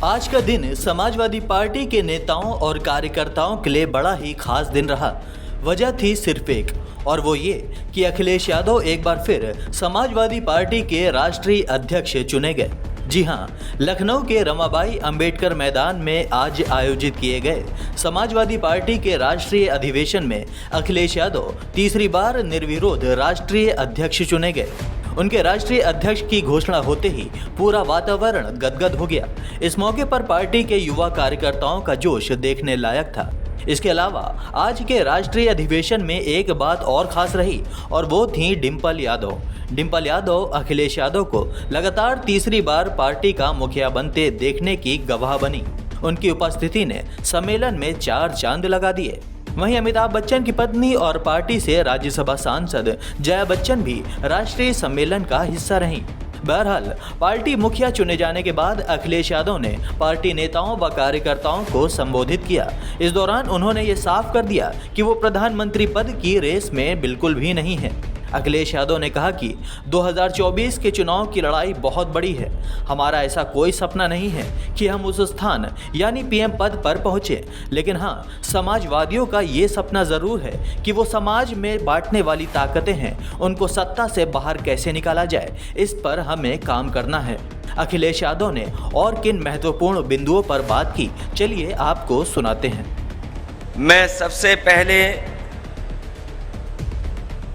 आज का दिन समाजवादी पार्टी के नेताओं और कार्यकर्ताओं के लिए बड़ा ही खास दिन रहा। वजह थी सिर्फ एक, और वो ये कि अखिलेश यादव एक बार फिर समाजवादी पार्टी के राष्ट्रीय अध्यक्ष चुने गए। जी हाँ, लखनऊ के रमाबाई अंबेडकर मैदान में आज आयोजित किए गए समाजवादी पार्टी के राष्ट्रीय अधिवेशन में अखिलेश यादव तीसरी बार निर्विरोध राष्ट्रीय अध्यक्ष चुने गए। उनके राष्ट्रीय अध्यक्ष की घोषणा होते ही पूरा वातावरण गदगद हो गया। इस मौके पर पार्टी के युवा कार्यकर्ताओं का जोश देखने लायक था। इसके अलावा आज के राष्ट्रीय अधिवेशन में एक बात और खास रही, और वो थी डिम्पल यादव। डिम्पल यादव अखिलेश यादव को लगातार तीसरी बार पार्टी का मुखिया बनते देखने की गवाह बनी। उनकी उपस्थिति ने सम्मेलन में 4 चांद लगा दिए। वहीं अमिताभ बच्चन की पत्नी और पार्टी से राज्यसभा सांसद जया बच्चन भी राष्ट्रीय सम्मेलन का हिस्सा रहीं। बहरहाल पार्टी मुखिया चुने जाने के बाद अखिलेश यादव ने पार्टी नेताओं व कार्यकर्ताओं को संबोधित किया। इस दौरान उन्होंने ये साफ कर दिया कि वो प्रधानमंत्री पद की रेस में बिल्कुल भी नहीं है। अखिलेश यादव ने कहा कि 2024 के चुनाव की लड़ाई बहुत बड़ी है। हमारा ऐसा कोई सपना नहीं है कि हम उस स्थान यानी पीएम पद पर पहुंचे, लेकिन हाँ, समाजवादियों का ये सपना ज़रूर है कि वो समाज में बांटने वाली ताकतें हैं, उनको सत्ता से बाहर कैसे निकाला जाए, इस पर हमें काम करना है। अखिलेश यादव ने और किन महत्वपूर्ण बिंदुओं पर बात की, चलिए आपको सुनाते हैं। मैं सबसे पहले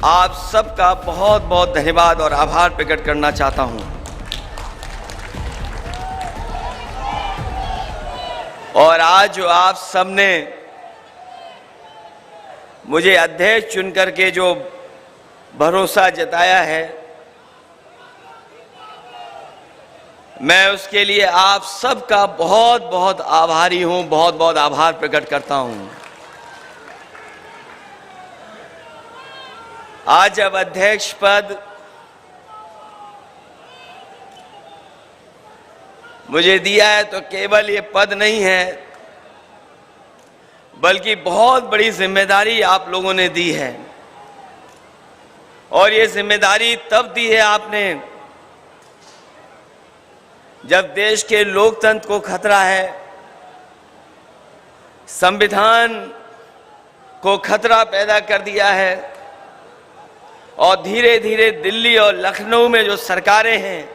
आप सबका बहुत बहुत धन्यवाद और आभार प्रकट करना चाहता हूं। और आज जो आप सबने मुझे अध्यक्ष चुनकर के जो भरोसा जताया है, मैं उसके लिए आप सबका बहुत बहुत आभारी हूं, बहुत बहुत आभार प्रकट करता हूं। आज जब अध्यक्ष पद मुझे दिया है तो केवल ये पद नहीं है, बल्कि बहुत बड़ी जिम्मेदारी आप लोगों ने दी है। और ये जिम्मेदारी तब दी है आपने जब देश के लोकतंत्र को खतरा है, संविधान को खतरा पैदा कर दिया है, और धीरे धीरे दिल्ली और लखनऊ में जो सरकारें हैं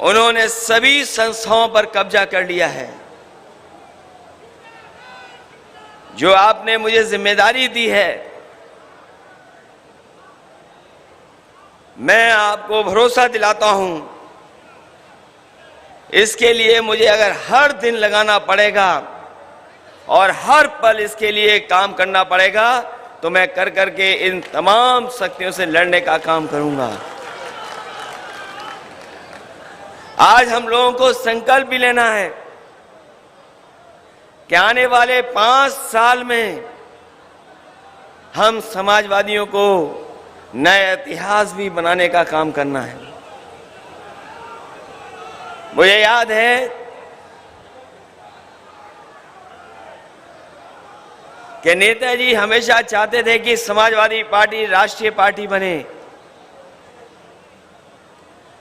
उन्होंने सभी संस्थाओं पर कब्जा कर लिया है। जो आपने मुझे जिम्मेदारी दी है, मैं आपको भरोसा दिलाता हूं, इसके लिए मुझे अगर हर दिन लगाना पड़ेगा और हर पल इसके लिए काम करना पड़ेगा, तो मैं कर करके इन तमाम शक्तियों से लड़ने का काम करूंगा। आज हम लोगों को संकल्प भी लेना है कि आने वाले 5 साल में हम समाजवादियों को नया इतिहास भी बनाने का काम करना है। मुझे याद है कि नेताजी हमेशा चाहते थे कि समाजवादी पार्टी राष्ट्रीय पार्टी बने।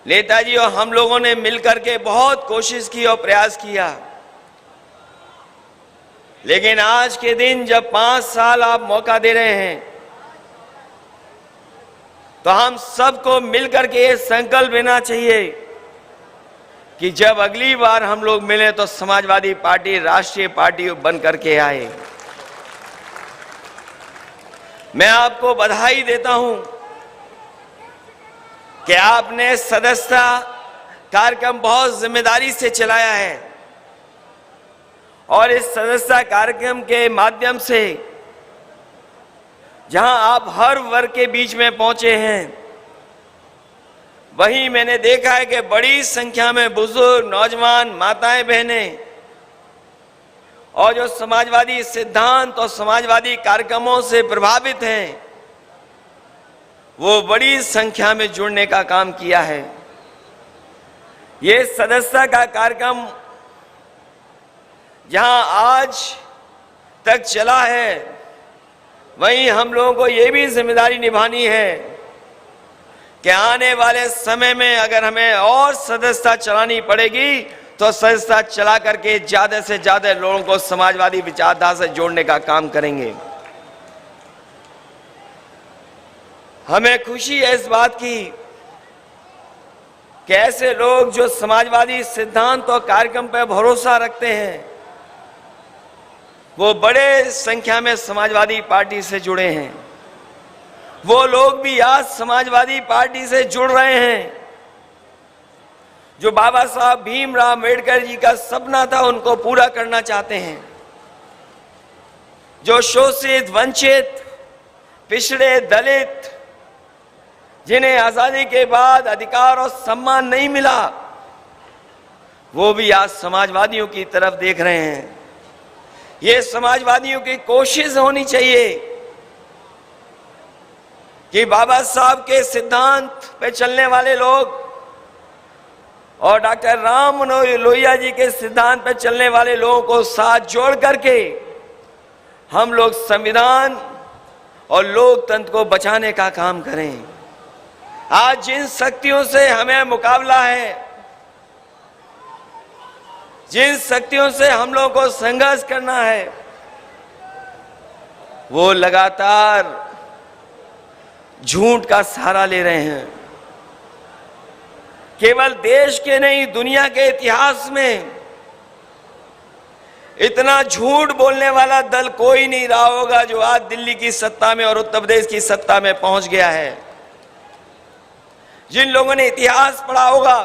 नेताजी और हम लोगों ने मिलकर के बहुत कोशिश की और प्रयास किया, लेकिन आज के दिन जब 5 साल आप मौका दे रहे हैं, तो हम सबको मिलकर के ये संकल्प लेना चाहिए कि जब अगली बार हम लोग मिले तो समाजवादी पार्टी राष्ट्रीय पार्टी बन करके आए। मैं आपको बधाई देता हूं कि आपने सदस्यता कार्यक्रम बहुत जिम्मेदारी से चलाया है, और इस सदस्यता कार्यक्रम के माध्यम से जहां आप हर वर्ग के बीच में पहुंचे हैं, वहीं मैंने देखा है कि बड़ी संख्या में बुजुर्ग, नौजवान, माताएं, बहनें और जो समाजवादी सिद्धांत और समाजवादी कार्यक्रमों से प्रभावित हैं, वो बड़ी संख्या में जुड़ने का काम किया है। ये सदस्यता का कार्यक्रम जहां आज तक चला है, वहीं हम लोगों को ये भी जिम्मेदारी निभानी है कि आने वाले समय में अगर हमें और सदस्यता चलानी पड़ेगी तो संस्था चला करके ज्यादा से ज्यादा लोगों को समाजवादी विचारधारा से जोड़ने का काम करेंगे। हमें खुशी है इस बात की कि ऐसे लोग जो समाजवादी सिद्धांत और कार्यक्रम पर भरोसा रखते हैं, वो बड़े संख्या में समाजवादी पार्टी से जुड़े हैं। वो लोग भी आज समाजवादी पार्टी से जुड़ रहे हैं। जो बाबा साहब भीमराव अम्बेडकर जी का सपना था उनको पूरा करना चाहते हैं। जो शोषित, वंचित, पिछड़े, दलित, जिन्हें आजादी के बाद अधिकार और सम्मान नहीं मिला, वो भी आज समाजवादियों की तरफ देख रहे हैं। ये समाजवादियों की कोशिश होनी चाहिए कि बाबा साहब के सिद्धांत पे चलने वाले लोग और डॉक्टर राम मनोहर लोहिया जी के सिद्धांत पे चलने वाले लोगों को साथ जोड़ करके हम लोग संविधान और लोकतंत्र को बचाने का काम करें। आज जिन शक्तियों से हमें मुकाबला है, जिन शक्तियों से हम लोगों को संघर्ष करना है, वो लगातार झूठ का सहारा ले रहे हैं। केवल देश के नहीं, दुनिया के इतिहास में इतना झूठ बोलने वाला दल कोई नहीं रहा होगा जो आज दिल्ली की सत्ता में और उत्तर प्रदेश की सत्ता में पहुंच गया है। जिन लोगों ने इतिहास पढ़ा होगा,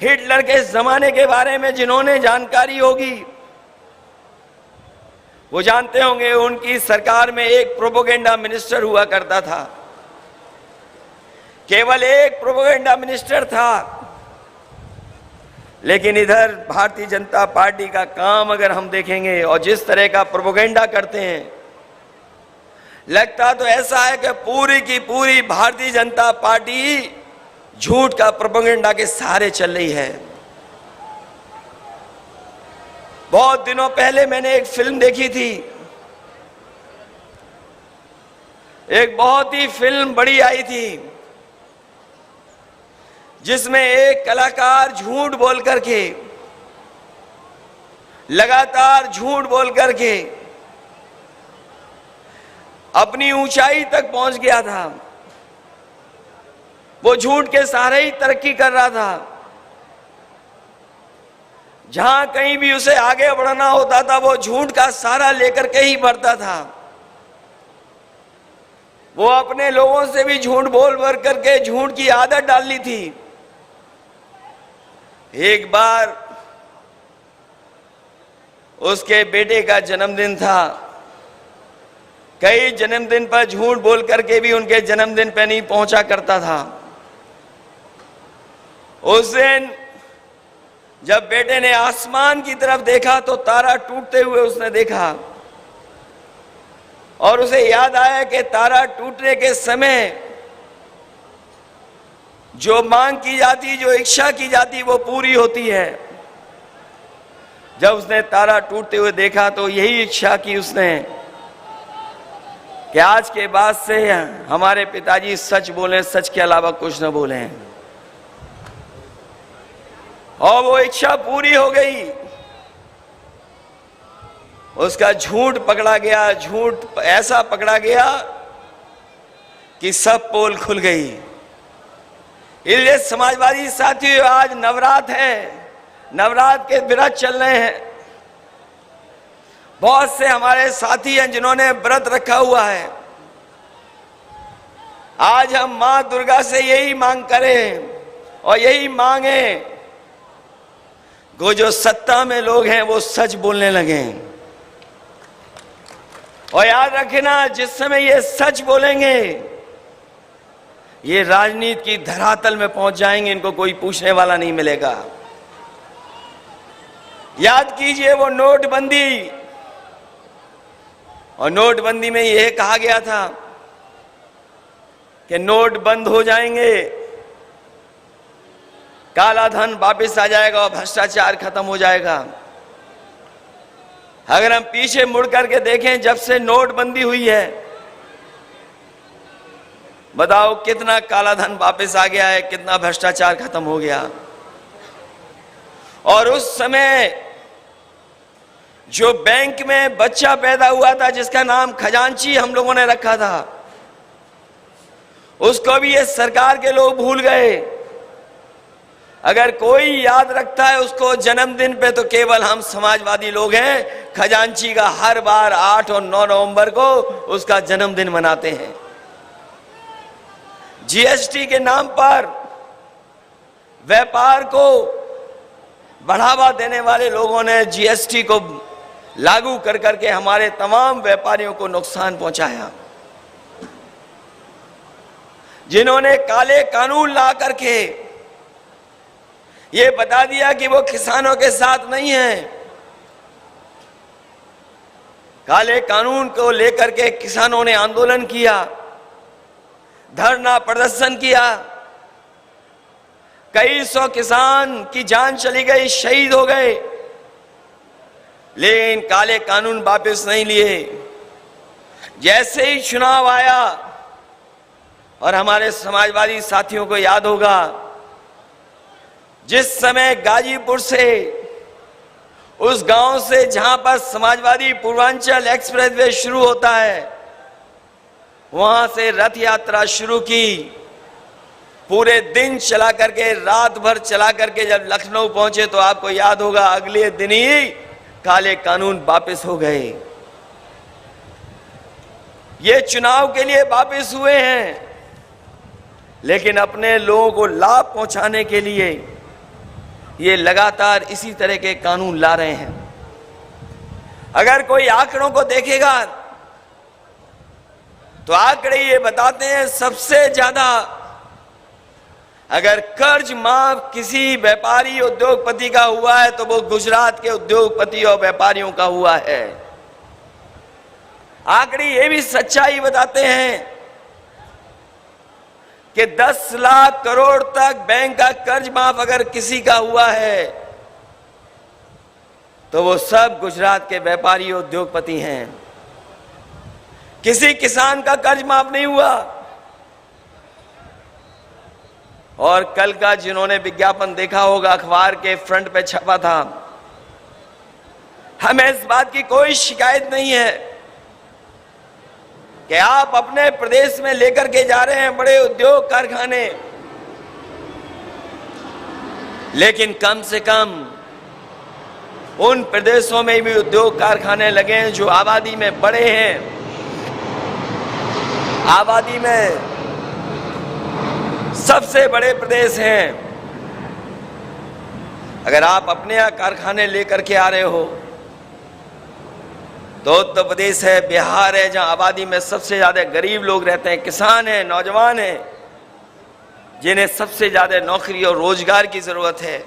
हिटलर के जमाने के बारे में जिन्होंने जानकारी होगी, वो जानते होंगे उनकी सरकार में एक प्रोपेगेंडा मिनिस्टर हुआ करता था। केवल एक प्रोपेगेंडा मिनिस्टर था। लेकिन इधर भारतीय जनता पार्टी का काम अगर हम देखेंगे और जिस तरह का प्रोपेगेंडा करते हैं, लगता तो ऐसा है कि पूरी की पूरी भारतीय जनता पार्टी झूठ का प्रोपेगेंडा के सहारे चल रही है। बहुत दिनों पहले मैंने एक फिल्म देखी थी। एक बहुत ही फिल्म बड़ी आई थी जिसमें एक कलाकार झूठ बोल करके, लगातार झूठ बोल करके अपनी ऊंचाई तक पहुंच गया था। वो झूठ के सहारे ही तरक्की कर रहा था। जहां कहीं भी उसे आगे बढ़ना होता था, वो झूठ का सहारा लेकर के ही बढ़ता था। वो अपने लोगों से भी झूठ बोल भर करके झूठ की आदत डाल ली थी। एक बार उसके बेटे का जन्मदिन था। कई जन्मदिन पर झूठ बोल करके भी उनके जन्मदिन पर नहीं पहुंचा करता था। उस दिन जब बेटे ने आसमान की तरफ देखा तो तारा टूटते हुए उसने देखा और उसे याद आया कि तारा टूटने के समय जो मांग की जाती, जो इच्छा की जाती, वो पूरी होती है। जब उसने तारा टूटते हुए देखा तो यही इच्छा की उसने कि आज के बाद से हमारे पिताजी सच बोलें, सच के अलावा कुछ न बोलें। और वो इच्छा पूरी हो गई। उसका झूठ पकड़ा गया। झूठ ऐसा पकड़ा गया कि सब पोल खुल गई। इसलिए समाजवादी साथियों, आज नवरात्र है, नवरात्र के व्रत चल रहे हैं। बहुत से हमारे साथी हैं जिन्होंने व्रत रखा हुआ है। आज हम मां दुर्गा से यही मांग करें और यही मांगे, वो जो सत्ता में लोग हैं वो सच बोलने लगे। और याद रखना, जिस समय ये सच बोलेंगे, ये राजनीति की धरातल में पहुंच जाएंगे, इनको कोई पूछने वाला नहीं मिलेगा। याद कीजिए वो नोटबंदी, और नोटबंदी में यह कहा गया था कि नोट बंद हो जाएंगे, काला धन वापस आ जाएगा और भ्रष्टाचार खत्म हो जाएगा। अगर हम पीछे मुड़ करके देखें, जब से नोटबंदी हुई है, बताओ कितना काला धन वापस आ गया है, कितना भ्रष्टाचार खत्म हो गया। और उस समय जो बैंक में बच्चा पैदा हुआ था जिसका नाम खजांची हम लोगों ने रखा था, उसको भी ये सरकार के लोग भूल गए। अगर कोई याद रखता है उसको जन्मदिन पे तो केवल हम समाजवादी लोग हैं। खजांची का हर बार 8 और 9 नवंबर को उसका जन्मदिन मनाते हैं। जीएसटी के नाम पर व्यापार को बढ़ावा देने वाले लोगों ने जीएसटी को लागू कर करके हमारे तमाम व्यापारियों को नुकसान पहुंचाया। जिन्होंने काले कानून ला करके ये बता दिया कि वो किसानों के साथ नहीं है, काले कानून को लेकर के किसानों ने आंदोलन किया, धरना प्रदर्शन किया, कई सौ किसान की जान चली गई, शहीद हो गए, लेकिन काले कानून वापस नहीं लिए। जैसे ही चुनाव आया, और हमारे समाजवादी साथियों को याद होगा जिस समय गाजीपुर से, उस गांव से जहां पर समाजवादी पूर्वांचल एक्सप्रेसवे शुरू होता है, वहां से रथ यात्रा शुरू की। पूरे दिन चला करके, रात भर चला करके जब लखनऊ पहुंचे तो आपको याद होगा अगले दिन ही काले कानून वापस हो गए। ये चुनाव के लिए वापस हुए हैं, लेकिन अपने लोगों को लाभ पहुंचाने के लिए ये लगातार इसी तरह के कानून ला रहे हैं। अगर कोई आंकड़ों को देखेगा तो आंकड़े ये बताते हैं सबसे ज्यादा अगर कर्ज माफ किसी व्यापारी उद्योगपति का हुआ है तो वो गुजरात के उद्योगपति और व्यापारियों का हुआ है। आंकड़े ये भी सच्चाई बताते हैं कि 10 लाख करोड़ तक बैंक का कर्ज माफ अगर किसी का हुआ है तो वो सब गुजरात के व्यापारी उद्योगपति हैं। किसी किसान का कर्ज माफ नहीं हुआ। और कल का जिन्होंने विज्ञापन देखा होगा, अखबार के फ्रंट पे छपा था, हमें इस बात की कोई शिकायत नहीं है कि आप अपने प्रदेश में लेकर के जा रहे हैं बड़े उद्योग कारखाने, लेकिन कम से कम उन प्रदेशों में भी उद्योग कारखाने लगे हैं जो आबादी में बड़े हैं, आबादी में सबसे बड़े प्रदेश हैं। अगर आप अपने यहां कारखाने लेकर के आ रहे हो तो उत्तर प्रदेश है, बिहार है, जहां आबादी में सबसे ज्यादा गरीब लोग रहते हैं, किसान हैं, नौजवान हैं, जिन्हें सबसे ज्यादा नौकरी और रोजगार की जरूरत है,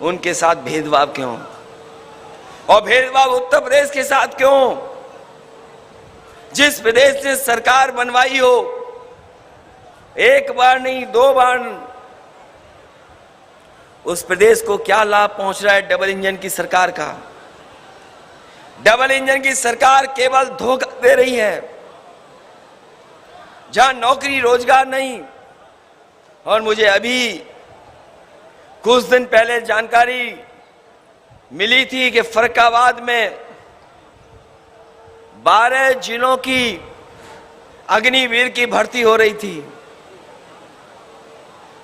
उनके साथ भेदभाव क्यों? और भेदभाव उत्तर प्रदेश के साथ क्यों? जिस प्रदेश ने सरकार बनवाई हो, एक बार नहीं 2 बार, उस प्रदेश को क्या लाभ पहुंच रहा है डबल इंजन की सरकार का? डबल इंजन की सरकार केवल धोखा दे रही है। जहां नौकरी रोजगार नहीं, और मुझे अभी कुछ दिन पहले जानकारी मिली थी कि फर्रुखाबाद में 12 जिलों की अग्निवीर की भर्ती हो रही थी।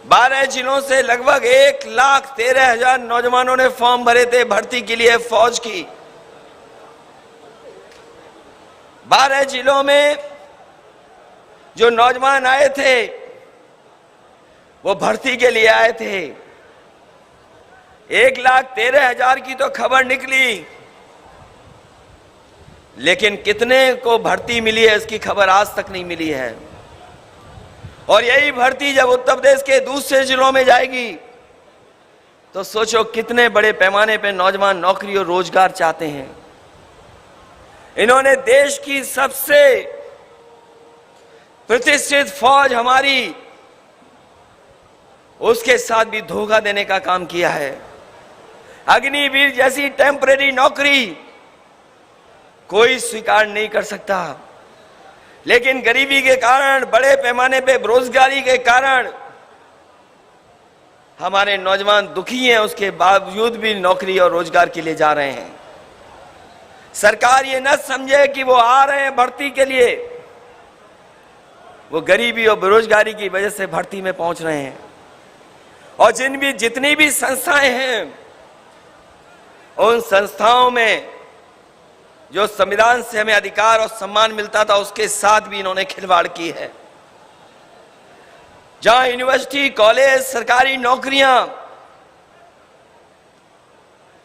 12 जिलों से लगभग 1,13,000 नौजवानों ने फॉर्म भरे थे भर्ती के लिए फौज की। 12 जिलों में जो नौजवान आए थे वो भर्ती के लिए आए थे। 1,13,000 की तो खबर निकली, लेकिन कितने को भर्ती मिली है इसकी खबर आज तक नहीं मिली है। और यही भर्ती जब उत्तर प्रदेश के दूसरे जिलों में जाएगी तो सोचो कितने बड़े पैमाने पर नौजवान नौकरी और रोजगार चाहते हैं। इन्होंने देश की सबसे प्रतिष्ठित फौज हमारी, उसके साथ भी धोखा देने का काम किया है। अग्निवीर जैसी टेम्परेरी नौकरी कोई स्वीकार नहीं कर सकता, लेकिन गरीबी के कारण, बड़े पैमाने पे बेरोजगारी के कारण हमारे नौजवान दुखी हैं, उसके बावजूद भी नौकरी और रोजगार के लिए जा रहे हैं। सरकार ये न समझे कि वो आ रहे हैं भर्ती के लिए, वो गरीबी और बेरोजगारी की वजह से भर्ती में पहुंच रहे हैं। और जितनी भी संस्थाएं हैं, उन संस्थाओं में जो संविधान से हमें अधिकार और सम्मान मिलता था, उसके साथ भी इन्होंने खिलवाड़ की है। जहां यूनिवर्सिटी, कॉलेज, सरकारी नौकरियां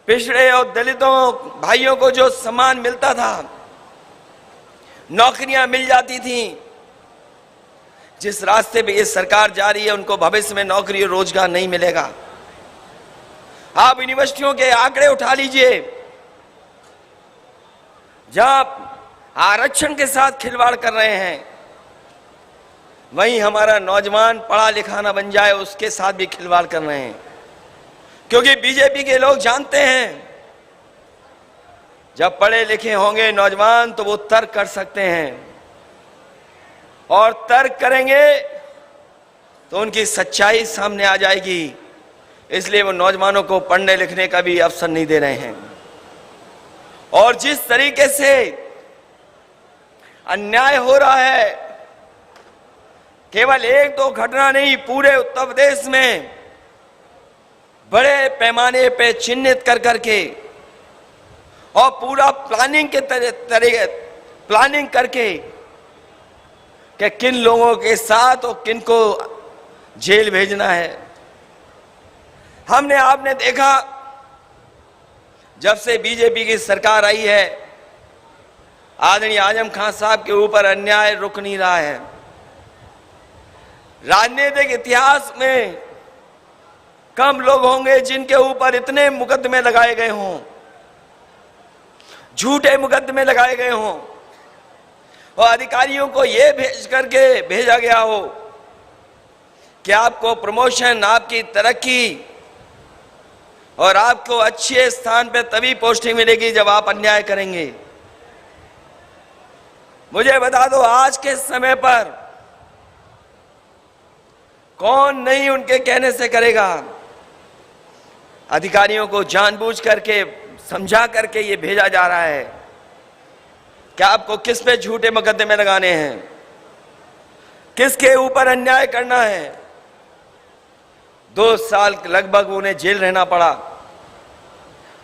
पिछड़े और दलितों भाइयों को जो सम्मान मिलता था, नौकरियां मिल जाती थी, जिस रास्ते पे ये सरकार जा रही है, उनको भविष्य में नौकरी और रोजगार नहीं मिलेगा। आप यूनिवर्सिटियों के आंकड़े उठा लीजिए, जहां आरक्षण के साथ खिलवाड़ कर रहे हैं, वहीं हमारा नौजवान पढ़ा लिखा ना बन जाए, उसके साथ भी खिलवाड़ कर रहे हैं। क्योंकि बीजेपी के लोग जानते हैं, जब पढ़े लिखे होंगे नौजवान तो वो तर्क कर सकते हैं, और तर्क करेंगे तो उनकी सच्चाई सामने आ जाएगी। इसलिए वो नौजवानों को पढ़ने लिखने का भी अवसर नहीं दे रहे हैं। और जिस तरीके से अन्याय हो रहा है, केवल एक दो घटना नहीं, पूरे उत्तर प्रदेश में बड़े पैमाने पे चिन्हित कर करके और पूरा प्लानिंग के तरीके प्लानिंग करके कि किन लोगों के साथ और किन को जेल भेजना है। आपने देखा, जब से बीजेपी की सरकार आई है, आदरणीय आजम खान साहब के ऊपर अन्याय रुक नहीं रहा है। राजनीतिक इतिहास में कम लोग होंगे जिनके ऊपर इतने मुकदमे लगाए गए हों, झूठे मुकदमे लगाए गए हों, और अधिकारियों को यह भेज करके भेजा गया हो कि आपको प्रमोशन, आपकी तरक्की और आपको अच्छे स्थान पे तभी पोस्टिंग मिलेगी जब आप अन्याय करेंगे। मुझे बता दो, आज के समय पर कौन नहीं उनके कहने से करेगा। अधिकारियों को जानबूझ करके, समझा करके ये भेजा जा रहा है कि आपको किस पे झूठे मुकदमे लगाने हैं, किसके ऊपर अन्याय करना है। 2 साल लगभग उन्हें जेल रहना पड़ा।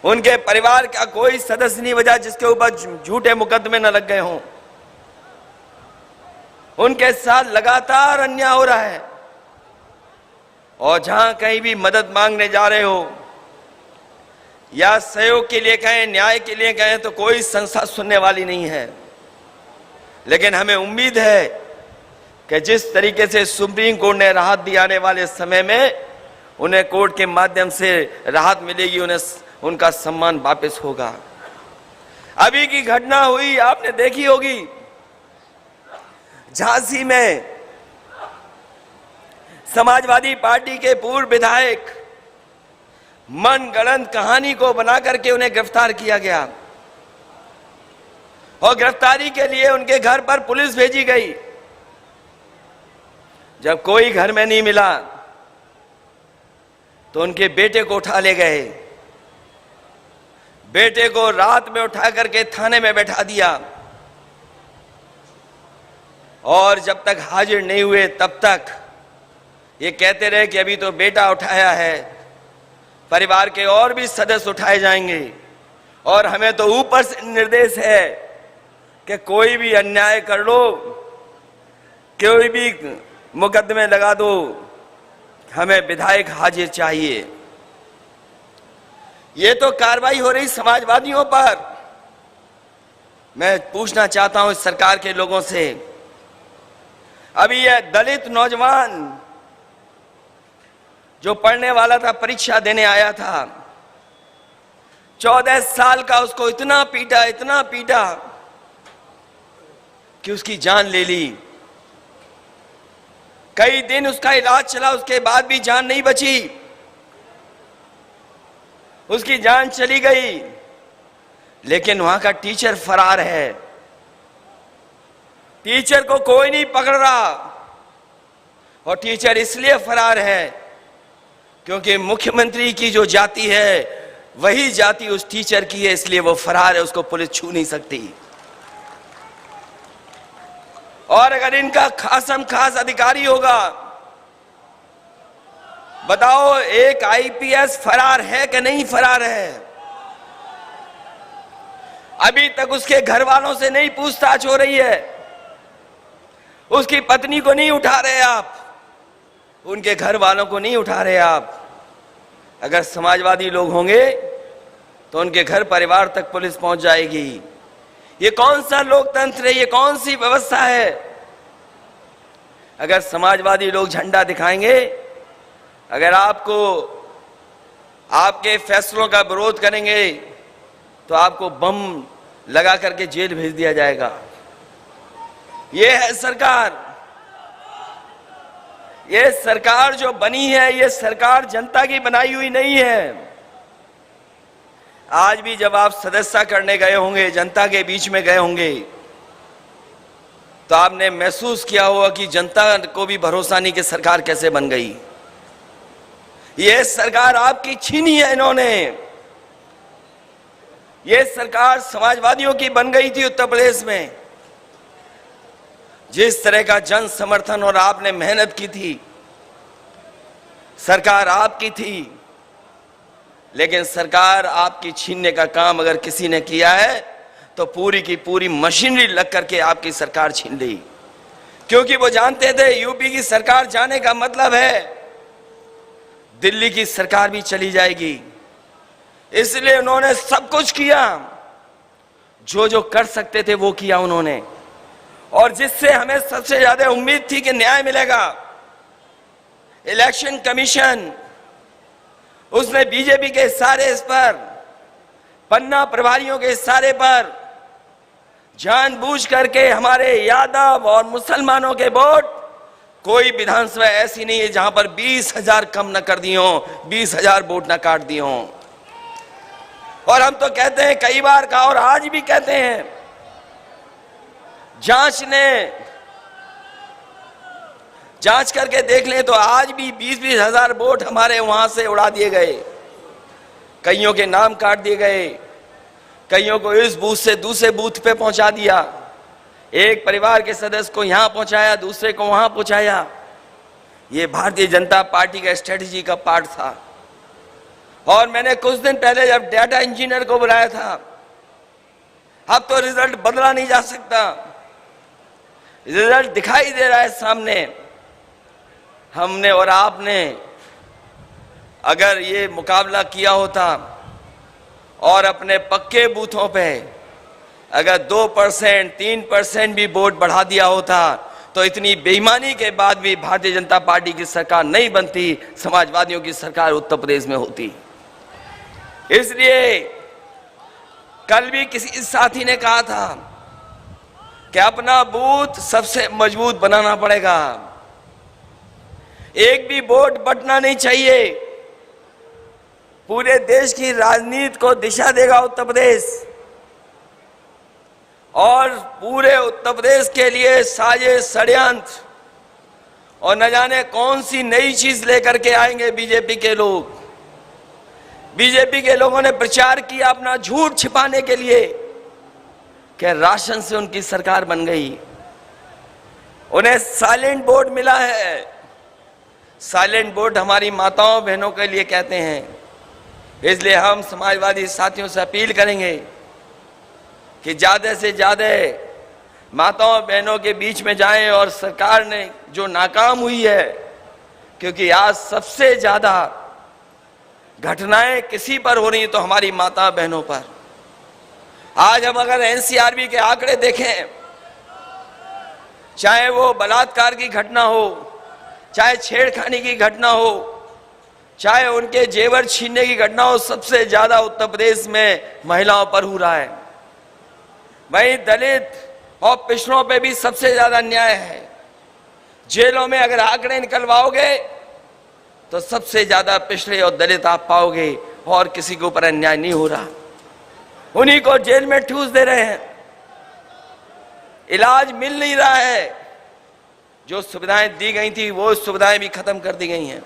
उनके परिवार का कोई सदस्य नहीं बचा जिसके ऊपर झूठे मुकदमे न लग गए हों। उनके साथ लगातार अन्याय हो रहा है, और जहां कहीं भी मदद मांगने जा रहे हो या सहयोग के लिए कहें, न्याय के लिए कहें, तो कोई संस्था सुनने वाली नहीं है। लेकिन हमें उम्मीद है कि जिस तरीके से सुप्रीम कोर्ट ने राहत दी, आने वाले समय में उन्हें कोर्ट के माध्यम से राहत मिलेगी, उन्हें उनका सम्मान वापस होगा। अभी की घटना हुई, आपने देखी होगी, झांसी में समाजवादी पार्टी के पूर्व विधायक मनगढ़ंत कहानी को बना करके उन्हें गिरफ्तार किया गया, और गिरफ्तारी के लिए उनके घर पर पुलिस भेजी गई। जब कोई घर में नहीं मिला तो उनके बेटे को उठा ले गए। बेटे को रात में उठा करके थाने में बैठा दिया, और जब तक हाजिर नहीं हुए तब तक ये कहते रहे कि अभी तो बेटा उठाया है, परिवार के और भी सदस्य उठाए जाएंगे, और हमें तो ऊपर से निर्देश है कि कोई भी अन्याय कर लो, कोई भी मुकदमे लगा दो, हमें विधायक हाजिर चाहिए। ये तो कार्रवाई हो रही समाजवादियों पर। मैं पूछना चाहता हूं इस सरकार के लोगों से, अभी यह दलित नौजवान जो पढ़ने वाला था, परीक्षा देने आया था, 14 साल का, उसको इतना पीटा कि उसकी जान ले ली। कई दिन उसका इलाज चला, उसके बाद भी जान नहीं बची, उसकी जान चली गई। लेकिन वहां का टीचर फरार है। टीचर को कोई नहीं पकड़ रहा, और टीचर इसलिए फरार है क्योंकि मुख्यमंत्री की जो जाति है वही जाति उस टीचर की है, इसलिए वो फरार है, उसको पुलिस छू नहीं सकती। और अगर इनका खासम खास अधिकारी होगा, बताओ एक आईपीएस फरार है कि नहीं फरार है? अभी तक उसके घर वालों से नहीं पूछताछ हो रही है, उसकी पत्नी को नहीं उठा रहे आप, उनके घर वालों को नहीं उठा रहे आप। अगर समाजवादी लोग होंगे तो उनके घर परिवार तक पुलिस पहुंच जाएगी। ये कौन सा लोकतंत्र है? ये कौन सी व्यवस्था है? अगर समाजवादी लोग झंडा दिखाएंगे, अगर आपको आपके फैसलों का विरोध करेंगे तो आपको बम लगा करके जेल भेज दिया जाएगा। ये है सरकार। ये सरकार जो बनी है, ये सरकार जनता की बनाई हुई नहीं है। आज भी जब आप सदस्यता करने गए होंगे, जनता के बीच में गए होंगे, तो आपने महसूस किया होगा कि जनता को भी भरोसा नहीं कि सरकार कैसे बन गई। ये सरकार आपकी छीनी है इन्होंने। ये सरकार समाजवादियों की बन गई थी उत्तर प्रदेश में। जिस तरह का जन समर्थन और आपने मेहनत की थी, सरकार आपकी थी, लेकिन सरकार आपकी छीनने का काम अगर किसी ने किया है तो पूरी की पूरी मशीनरी लग करके आपकी सरकार छीन ली। क्योंकि वो जानते थे यूपी की सरकार जाने का मतलब है दिल्ली की सरकार भी चली जाएगी। इसलिए उन्होंने सब कुछ किया, जो जो कर सकते थे वो किया उन्होंने। और जिससे हमें सबसे ज्यादा उम्मीद थी कि न्याय मिलेगा, इलेक्शन कमीशन, उसने बीजेपी के इशारे इस पर, पन्ना प्रभारियों के इशारे पर जानबूझ करके हमारे यादव और मुसलमानों के वोट, कोई विधानसभा ऐसी नहीं है जहां पर 20,000 कम न कर दिए हों, 20,000 वोट न काट दिए हों। और हम तो कहते हैं, कई बार कहा और आज भी कहते हैं, जांच करके देख लें तो आज भी 20-20 हजार वोट हमारे वहां से उड़ा दिए गए। कईयों के नाम काट दिए गए, कईयों को इस बूथ से दूसरे बूथ पे पहुंचा दिया, एक परिवार के सदस्य को यहां पहुंचाया, दूसरे को वहां पहुंचाया। ये भारतीय जनता पार्टी का स्ट्रेटेजी का पार्ट था। और मैंने कुछ दिन पहले जब डाटा इंजीनियर को बुलाया था, अब तो रिजल्ट बदला नहीं जा सकता, रिजल्ट दिखाई दे रहा है सामने। हमने और आपने अगर ये मुकाबला किया होता और अपने पक्के बूथों पे अगर 2%, 3% भी वोट बढ़ा दिया होता तो इतनी बेईमानी के बाद भी भारतीय जनता पार्टी की सरकार नहीं बनती, समाजवादियों की सरकार उत्तर प्रदेश में होती। इसलिए कल भी किसी साथी ने कहा था कि अपना बूथ सबसे मजबूत बनाना पड़ेगा, एक भी वोट बंटना नहीं चाहिए। पूरे देश की राजनीति को दिशा देगा उत्तर प्रदेश, और पूरे उत्तर प्रदेश के लिए साजिश, षड्यंत्र और न जाने कौन सी नई चीज लेकर के आएंगे बीजेपी के लोग। बीजेपी के लोगों ने प्रचार किया अपना झूठ छिपाने के लिए कि राशन से उनकी सरकार बन गई। उन्हें साइलेंट वोट मिला है। साइलेंट वोट हमारी माताओं बहनों के लिए कहते हैं। इसलिए हम समाजवादी साथियों से अपील करेंगे कि ज्यादा से ज्यादा माताओं बहनों के बीच में जाएं और सरकार ने जो नाकाम हुई है, क्योंकि आज सबसे ज्यादा घटनाएं किसी पर हो रही है तो हमारी माता बहनों पर। आज हम अगर एनसीआरबी के आंकड़े देखें, चाहे वो बलात्कार की घटना हो, चाहे छेड़खानी की घटना हो, चाहे उनके जेवर छीनने की घटना हो, सबसे ज्यादा उत्तर प्रदेश में महिलाओं पर हो रहा है। वहीं दलित और पिछड़ों पे भी सबसे ज्यादा अन्याय है। जेलों में अगर आंकड़े निकलवाओगे तो सबसे ज्यादा पिछड़े और दलित आप पाओगे, और किसी के ऊपर अन्याय नहीं हो रहा। उन्हीं को जेल में ठूस दे रहे हैं। इलाज मिल नहीं रहा है। जो सुविधाएं दी गई थी वो सुविधाएं भी खत्म कर दी गई हैं।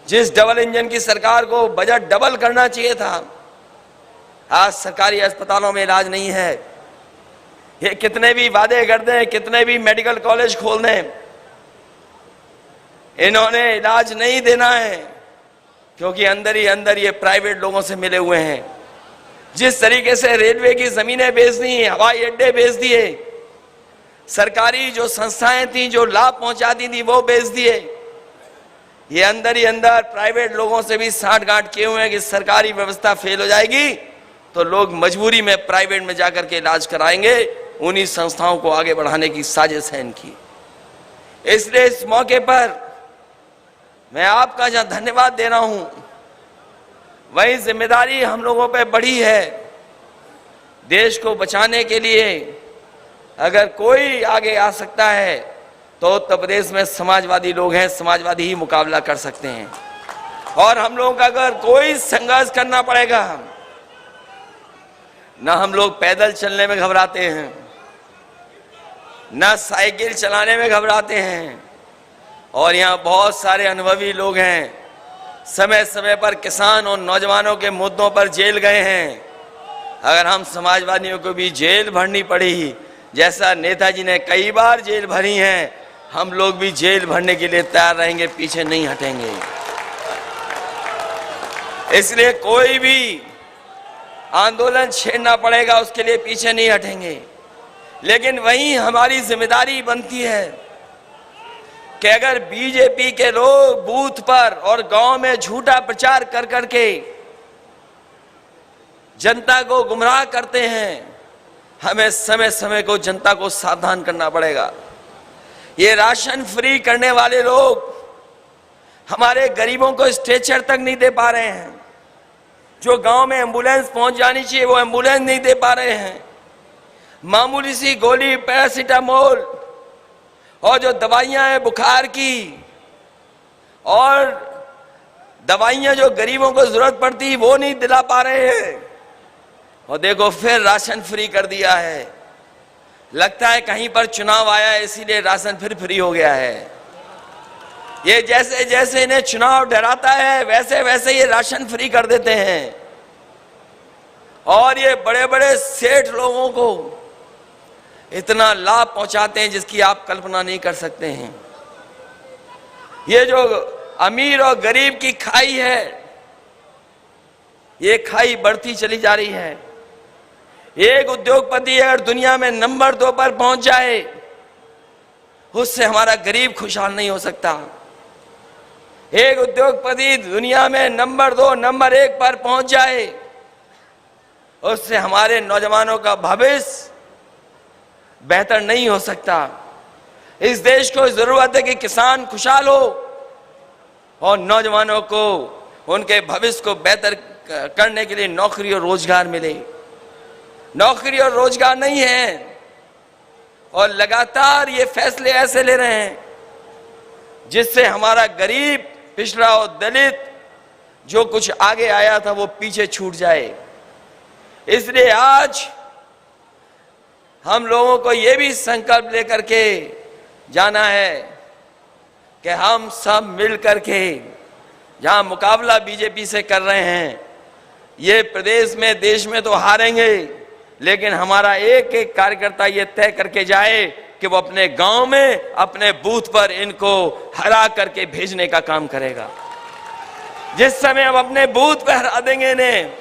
जिस डबल इंजन की सरकार को बजट डबल करना चाहिए था, आज सरकारी अस्पतालों में इलाज नहीं है। ये कितने भी वादे कर दें, कितने भी मेडिकल कॉलेज खोल दें, इन्होंने इलाज नहीं देना है, क्योंकि अंदर ही अंदर ये प्राइवेट लोगों से मिले हुए हैं। जिस तरीके से रेलवे की जमीनें बेच दी, हवाई अड्डे बेच दिए, सरकारी जो संस्थाएं थी जो लाभ पहुंचाती थी वो बेच दिए। ये अंदर ही अंदर प्राइवेट लोगों से भी साठगांठ किए हुए हैं कि सरकारी व्यवस्था फेल हो जाएगी तो लोग मजबूरी में प्राइवेट में जाकर के इलाज कराएंगे। उन्हीं संस्थाओं को आगे बढ़ाने की साजिश है इनकी। इसलिए इस मौके पर मैं आपका जहां धन्यवाद दे रहा हूं, वही जिम्मेदारी हम लोगों पे बढ़ी है। देश को बचाने के लिए अगर कोई आगे आ सकता है तो उत्तर प्रदेश में समाजवादी लोग हैं, समाजवादी ही मुकाबला कर सकते हैं। और हम लोगों का अगर कोई संघर्ष करना पड़ेगा, ना हम लोग पैदल चलने में घबराते हैं, ना साइकिल चलाने में घबराते हैं। और यहाँ बहुत सारे अनुभवी लोग हैं, समय समय पर किसान और नौजवानों के मुद्दों पर जेल गए हैं। अगर हम समाजवादियों को भी जेल भरनी पड़ी, जैसा नेताजी ने कई बार जेल भरी हैं, हम लोग भी जेल भरने के लिए तैयार रहेंगे, पीछे नहीं हटेंगे। इसलिए कोई भी आंदोलन छेड़ना पड़ेगा, उसके लिए पीछे नहीं हटेंगे। लेकिन वहीं हमारी जिम्मेदारी बनती है कि अगर बीजेपी के लोग बूथ पर और गांव में झूठा प्रचार कर करके जनता को गुमराह करते हैं, हमें समय समय को जनता को सावधान करना पड़ेगा। ये राशन फ्री करने वाले लोग हमारे गरीबों को स्ट्रेचर तक नहीं दे पा रहे हैं। जो गांव में एम्बुलेंस पहुंच जानी चाहिए वो एम्बुलेंस नहीं दे पा रहे हैं। मामूली सी गोली पैरासीटामोल और जो दवाइयां हैं बुखार की और दवाइयां जो गरीबों को जरूरत पड़ती वो नहीं दिला पा रहे हैं। और देखो फिर राशन फ्री कर दिया है। लगता है कहीं पर चुनाव आया है इसीलिए राशन फिर फ्री हो गया है। ये जैसे जैसे इन्हें चुनाव डराता है वैसे वैसे ये राशन फ्री कर देते हैं। और ये बड़े बड़े सेठ लोगों को इतना लाभ पहुंचाते हैं जिसकी आप कल्पना नहीं कर सकते हैं। ये जो अमीर और गरीब की खाई है, ये खाई बढ़ती चली जा रही है। एक उद्योगपति अगर दुनिया में नंबर 2 पर पहुंच जाए, उससे हमारा गरीब खुशहाल नहीं हो सकता। एक उद्योगपति दुनिया में नंबर 2, नंबर 1 पर पहुंच जाए, उससे हमारे नौजवानों का भविष्य बेहतर नहीं हो सकता। इस देश को जरूरत है कि किसान खुशहाल हो और नौजवानों को उनके भविष्य को बेहतर करने के लिए नौकरी और रोजगार मिले। नौकरी और रोजगार नहीं है और लगातार ये फैसले ऐसे ले रहे हैं जिससे हमारा गरीब, पिछड़ा और दलित जो कुछ आगे आया था वो पीछे छूट जाए। इसलिए आज हम लोगों को ये भी संकल्प लेकर के जाना है कि हम सब मिल करके जहां मुकाबला बीजेपी से कर रहे हैं, ये प्रदेश में देश में तो हारेंगे, लेकिन हमारा एक एक कार्यकर्ता ये तय करके जाए कि वो अपने गांव में अपने बूथ पर इनको हरा करके भेजने का काम करेगा। जिस समय हम अपने बूथ पर हरा देंगे इन्हें,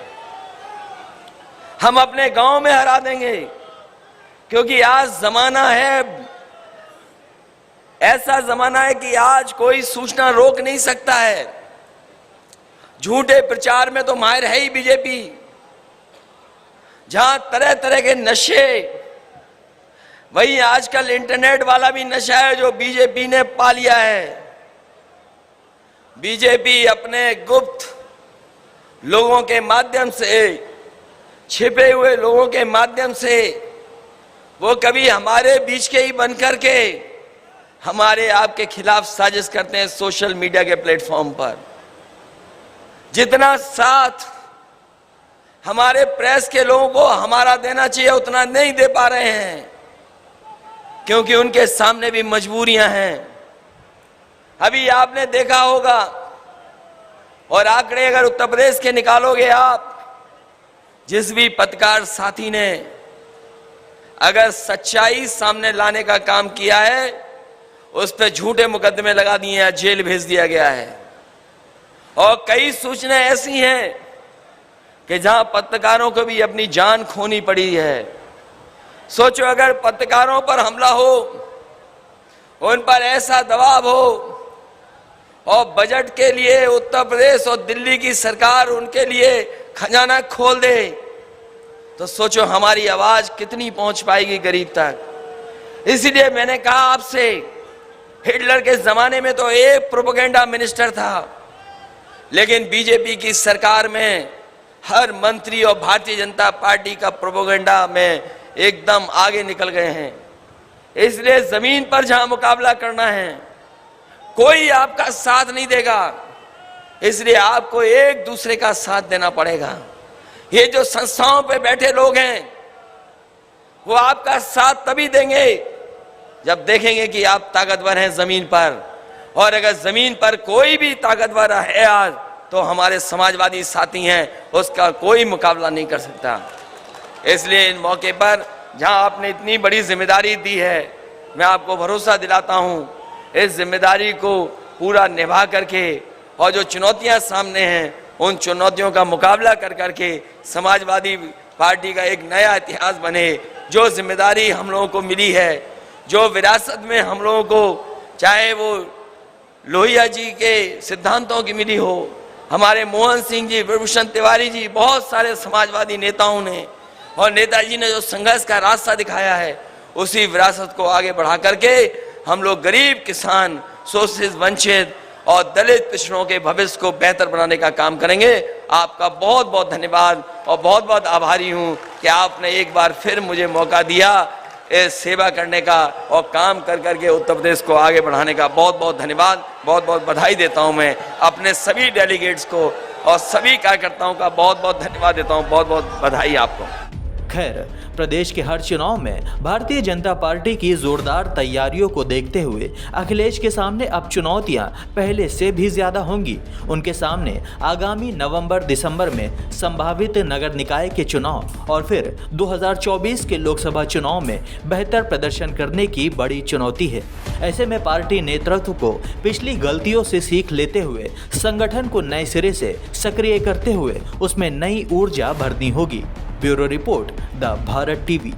हम अपने गांव में हरा देंगे। क्योंकि आज जमाना है, ऐसा जमाना है कि आज कोई सूचना रोक नहीं सकता है। झूठे प्रचार में तो माहिर है ही बीजेपी। जहां तरह तरह के नशे, वही आजकल इंटरनेट वाला भी नशा है जो बीजेपी ने पा लिया है। बीजेपी अपने गुप्त लोगों के माध्यम से, छिपे हुए लोगों के माध्यम से, वो कभी हमारे बीच के ही बनकर के हमारे आपके खिलाफ साजिश करते हैं सोशल मीडिया के प्लेटफॉर्म पर। जितना साथ हमारे प्रेस के लोगों को हमारा देना चाहिए उतना नहीं दे पा रहे हैं। क्योंकि उनके सामने भी मजबूरियां हैं। अभी आपने देखा होगा, और आंकड़े अगर उत्तर प्रदेश के निकालोगे आप, जिस भी पत्रकार साथी ने अगर सच्चाई सामने लाने का काम किया है, उस पर झूठे मुकदमे लगा दिए हैं, जेल भेज दिया गया है। और कई सूचनाएं ऐसी हैं कि जहां पत्रकारों को भी अपनी जान खोनी पड़ी है। सोचो, अगर पत्रकारों पर हमला हो, उन पर ऐसा दबाव हो, और बजट के लिए उत्तर प्रदेश और दिल्ली की सरकार उनके लिए खजाना खोल दे, तो सोचो हमारी आवाज कितनी पहुंच पाएगी गरीब तक। इसलिए मैंने कहा आपसे, हिटलर के जमाने में तो एक प्रोपेगेंडा मिनिस्टर था, लेकिन बीजेपी की सरकार में हर मंत्री और भारतीय जनता पार्टी का प्रोपेगेंडा में एकदम आगे निकल गए हैं। इसलिए जमीन पर जहां मुकाबला करना है, कोई आपका साथ नहीं देगा, इसलिए आपको एक दूसरे का साथ देना पड़ेगा। ये जो संस्थाओं पे बैठे लोग हैं, वो आपका साथ तभी देंगे जब देखेंगे कि आप ताकतवर हैं जमीन पर। और अगर जमीन पर कोई भी ताकतवर है आज, तो हमारे समाजवादी साथी हैं, उसका कोई मुकाबला नहीं कर सकता। इसलिए इन मौके पर जहां आपने इतनी बड़ी जिम्मेदारी दी है, मैं आपको भरोसा दिलाता हूं, इस जिम्मेदारी को पूरा निभा करके, और जो चुनौतियां सामने हैं, उन चुनौतियों का मुकाबला कर करके समाजवादी पार्टी का एक नया इतिहास बने। जो जिम्मेदारी हम लोगों को मिली है, जो विरासत में हम लोगों को, चाहे वो लोहिया जी के सिद्धांतों की मिली हो, हमारे मोहन सिंह जी, विभूषण तिवारी जी, बहुत सारे समाजवादी नेताओं ने और नेताजी ने जो संघर्ष का रास्ता दिखाया है, उसी विरासत को आगे बढ़ा करके हम लोग गरीब, किसान, शोषित, वंचित और दलित पिछड़ों के भविष्य को बेहतर बनाने का काम करेंगे। आपका बहुत बहुत धन्यवाद और बहुत बहुत आभारी हूं कि आपने एक बार फिर मुझे मौका दिया इस सेवा करने का और काम कर करके उत्तर प्रदेश को आगे बढ़ाने का। बहुत बहुत धन्यवाद, बहुत बहुत बधाई देता हूं मैं अपने सभी डेलीगेट्स को और सभी कार्यकर्ताओं का बहुत बहुत धन्यवाद देता हूं। बहुत बहुत बधाई आपको। खैर, प्रदेश के हर चुनाव में भारतीय जनता पार्टी की जोरदार तैयारियों को देखते हुए अखिलेश के सामने अब चुनौतियां पहले से भी ज्यादा होंगी। उनके सामने आगामी नवंबर-दिसंबर में संभावित नगर निकाय के चुनाव और फिर 2024 के लोकसभा चुनाव में बेहतर प्रदर्शन करने की बड़ी चुनौती है। ऐसे में पार्टी नेतृत्व को पिछली गलतियों से सीख लेते हुए संगठन को नए सिरे से सक्रिय करते हुए उसमें नई ऊर्जा भरनी होगी। Bureau report, the Bharat TV.